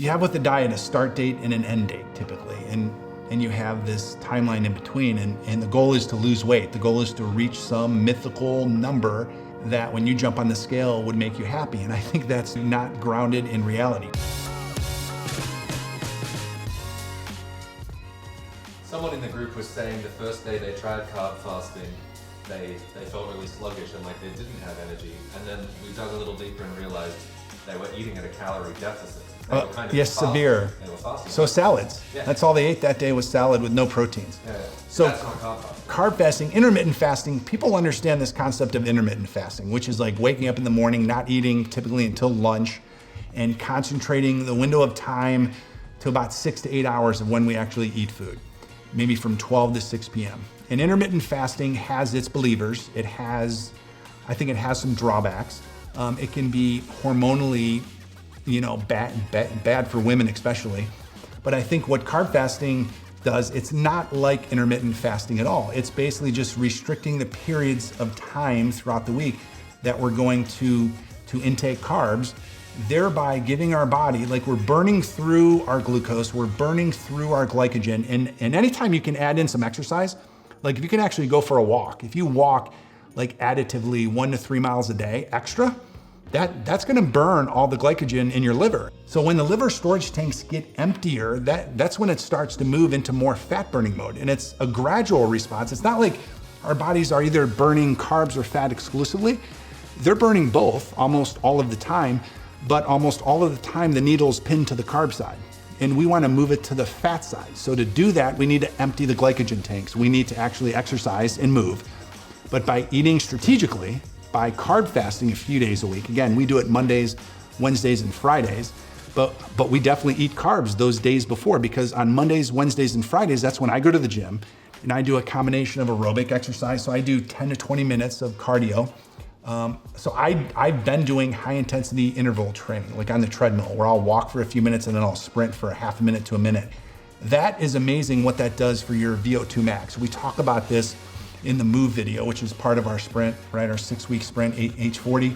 You have with the diet a start date and an end date typically, and you have this timeline in between, and the goal is to lose weight. The goal is to reach some mythical number that when you jump on the scale would make you happy, and I think that's not grounded in reality. Someone in the group was saying the first day they tried carb fasting, they felt really sluggish and like they didn't have energy. And then we dug a little deeper and realized they were eating at a calorie deficit. They were kind of yes, fasting. severe. They were fasting. So salads. Yeah. That's all they ate that day was salad with no proteins. Yeah. So that's not carb fasting. Carb fasting, intermittent fasting, people understand this concept of intermittent fasting, which is like waking up in the morning, not eating typically until lunch, and concentrating the window of time to about 6 to 8 hours of when we actually eat food, maybe from 12 to 6 p.m. And intermittent fasting has its believers. I think it has some drawbacks. It can be hormonally, bad for women especially. But I think what carb fasting does, it's not like intermittent fasting at all. It's basically just restricting the periods of time throughout the week that we're going to intake carbs, thereby giving our body, like we're burning through our glucose, we're burning through our glycogen, and anytime you can add in some exercise, like if you can actually go for a walk, if you walk like additively 1 to 3 miles a day extra, that's gonna burn all the glycogen in your liver. So when the liver storage tanks get emptier, that's when it starts to move into more fat burning mode. And it's a gradual response. It's not like our bodies are either burning carbs or fat exclusively. They're burning both almost all of the time, but almost all of the time the needle's pinned to the carb side. And we wanna move it to the fat side. So to do that, we need to empty the glycogen tanks. We need to actually exercise and move. But by eating strategically, by carb fasting a few days a week. Again, we do it Mondays, Wednesdays, and Fridays, but we definitely eat carbs those days before, because on Mondays, Wednesdays, and Fridays, that's when I go to the gym and I do a combination of aerobic exercise. So I do 10 to 20 minutes of cardio. So I've been doing high intensity interval training, like on the treadmill, where I'll walk for a few minutes and then I'll sprint for a half a minute to a minute. That is amazing what that does for your VO2 max. We talk about this in the MOVE video, which is part of our sprint, right? Our 6-week sprint, H40.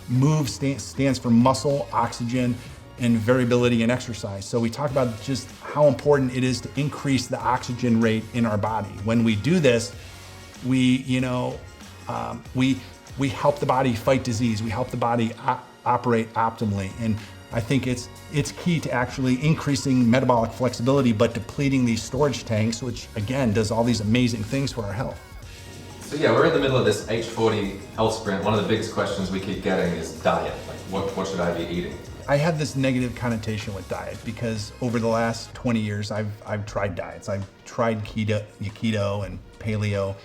MOVE stands for muscle, oxygen, and variability in exercise. So we talk about just how important it is to increase the oxygen rate in our body. When we do this, we help the body fight disease. We help the body operate optimally. And I think it's key to actually increasing metabolic flexibility, but depleting these storage tanks, which again, does all these amazing things for our health. So yeah, we're in the middle of this H40 health sprint. One of the biggest questions we keep getting is diet. Like, what should I be eating? I have this negative connotation with diet because over the last 20 years, I've tried diets. I've tried keto and paleo.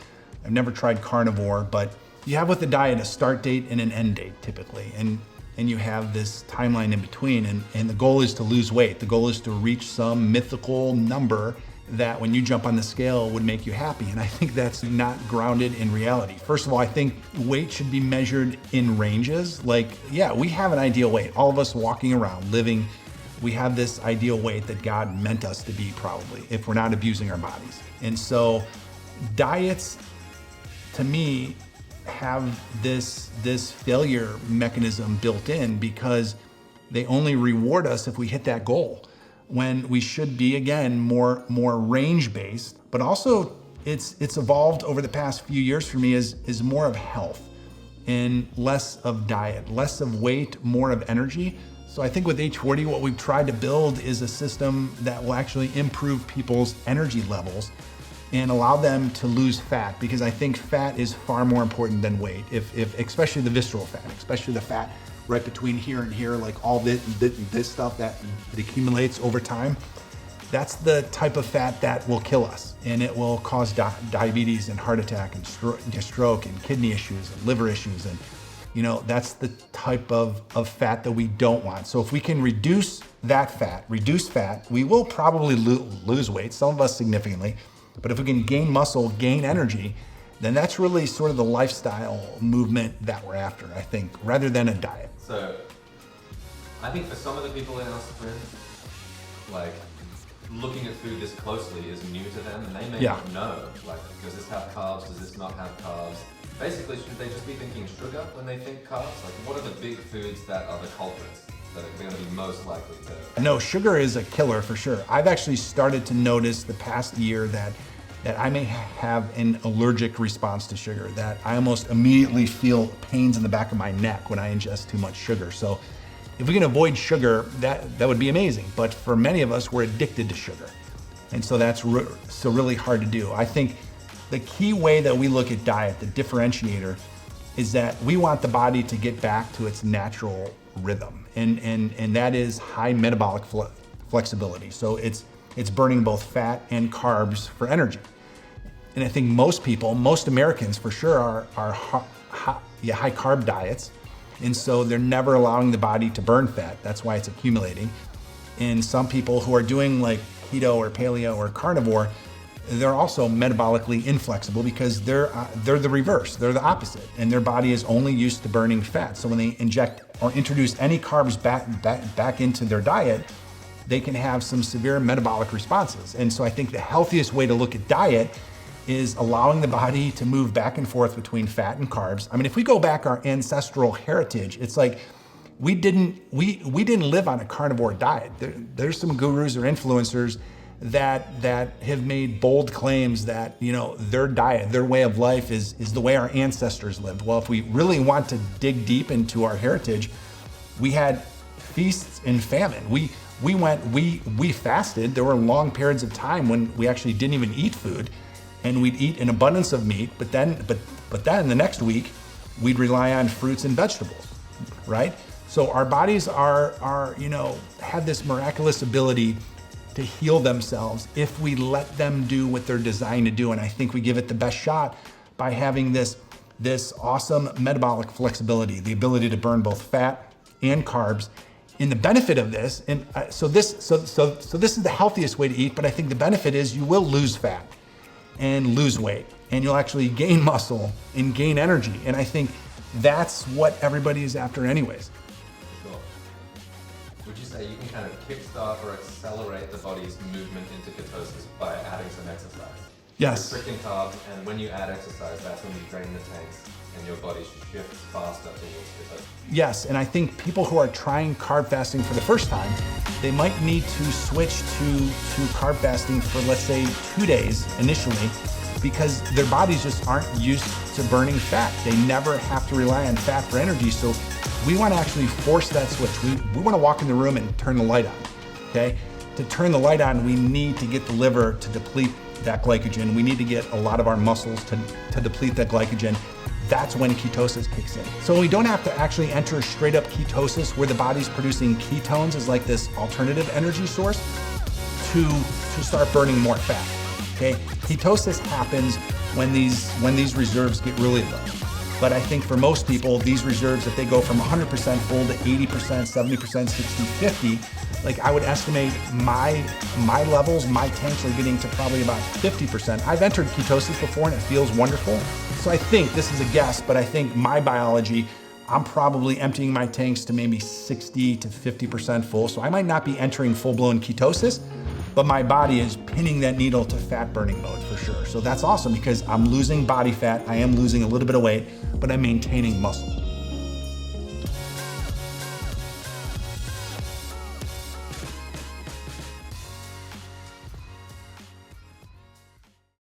I've never tried carnivore, but you have with the diet a start date and an end date typically. And you have this timeline in between, and the goal is to lose weight. The goal is to reach some mythical number that when you jump on the scale would make you happy. And I think that's not grounded in reality. First of all, I think weight should be measured in ranges. Like, yeah, we have an ideal weight. All of us walking around, living, we have this ideal weight that God meant us to be probably, if we're not abusing our bodies. And so diets, to me, have this failure mechanism built in because they only reward us if we hit that goal, when we should be, again, more range-based. But also it's evolved over the past few years for me is more of health and less of diet, less of weight, more of energy. So I think with H40, what we've tried to build is a system that will actually improve people's energy levels and allow them to lose fat, because I think fat is far more important than weight. If especially the visceral fat, especially the fat right between here and here, like all this stuff that accumulates over time, that's the type of fat that will kill us, and it will cause diabetes and heart attack and stroke and kidney issues and liver issues. And that's the type of fat that we don't want. So if we can reduce fat, we will probably lose weight, some of us significantly. But if we can gain muscle, gain energy, then that's really sort of the lifestyle movement that we're after, I think, rather than a diet. So I think for some of the people in our sprint, like looking at food this closely is new to them, and they may not know, like, does this have carbs, does this not have carbs? Basically, should they just be thinking sugar when they think carbs? Like, what are the big foods that are the culprits? that are going to be most likely to? No, sugar is a killer for sure. I've actually started to notice the past year that I may have an allergic response to sugar, that I almost immediately feel pains in the back of my neck when I ingest too much sugar. So if we can avoid sugar, that would be amazing. But for many of us, we're addicted to sugar. And so that's so really hard to do. I think the key way that we look at diet, the differentiator, is that we want the body to get back to its natural rhythm. And that is high metabolic flexibility. So it's burning both fat and carbs for energy. And I think most people, most Americans for sure, are high carb diets. And so they're never allowing the body to burn fat. That's why it's accumulating. And some people who are doing like keto or paleo or carnivore, they're also metabolically inflexible because they're the reverse, they're the opposite. And their body is only used to burning fat. So when they inject or introduce any carbs back into their diet, they can have some severe metabolic responses. And so I think the healthiest way to look at diet is allowing the body to move back and forth between fat and carbs. I mean, if we go back our ancestral heritage, it's like we didn't live on a carnivore diet. There's some gurus or influencers that have made bold claims that, you know, their diet, their way of life is the way our ancestors lived. Well, if we really want to dig deep into our heritage, we had feasts and famine. We fasted. There were long periods of time when we actually didn't even eat food. And we'd eat an abundance of meat, but then the next week, we'd rely on fruits and vegetables, right? So our bodies are have this miraculous ability to heal themselves if we let them do what they're designed to do. And I think we give it the best shot by having this awesome metabolic flexibility, the ability to burn both fat and carbs. And the benefit of this, and so this is the healthiest way to eat, but I think the benefit is you will lose fat and lose weight, and you'll actually gain muscle and gain energy. And I think that's what everybody is after anyways. Sure. Would you say you can kind of kickstart or accelerate the body's movement into ketosis by adding some exercise? Yes. Restricting carbs, and when you add exercise, that's when you drain the tanks and your body shifts faster towards ketosis. Yes, and I think people who are trying carb fasting for the first time, they might need to switch to carb fasting for, let's say, 2 days initially, because their bodies just aren't used to burning fat. They never have to rely on fat for energy. So we want to actually force that switch. We want to walk in the room and turn the light on, okay? To turn the light on, we need to get the liver to deplete that glycogen. We need to get a lot of our muscles to deplete that glycogen. That's when ketosis kicks in. So we don't have to actually enter straight up ketosis where the body's producing ketones as like this alternative energy source to start burning more fat, okay? Ketosis happens when these reserves get really low. But I think for most people, these reserves, if they go from 100% full to 80%, 70%, 60, 50, like I would estimate my levels, my tanks are getting to probably about 50%. I've entered ketosis before and it feels wonderful. So I think, this is a guess, but I think my biology, I'm probably emptying my tanks to maybe 60 to 50% full. So I might not be entering full-blown ketosis, but my body is pinning that needle to fat burning mode for sure. So that's awesome because I'm losing body fat, I am losing a little bit of weight, but I'm maintaining muscle.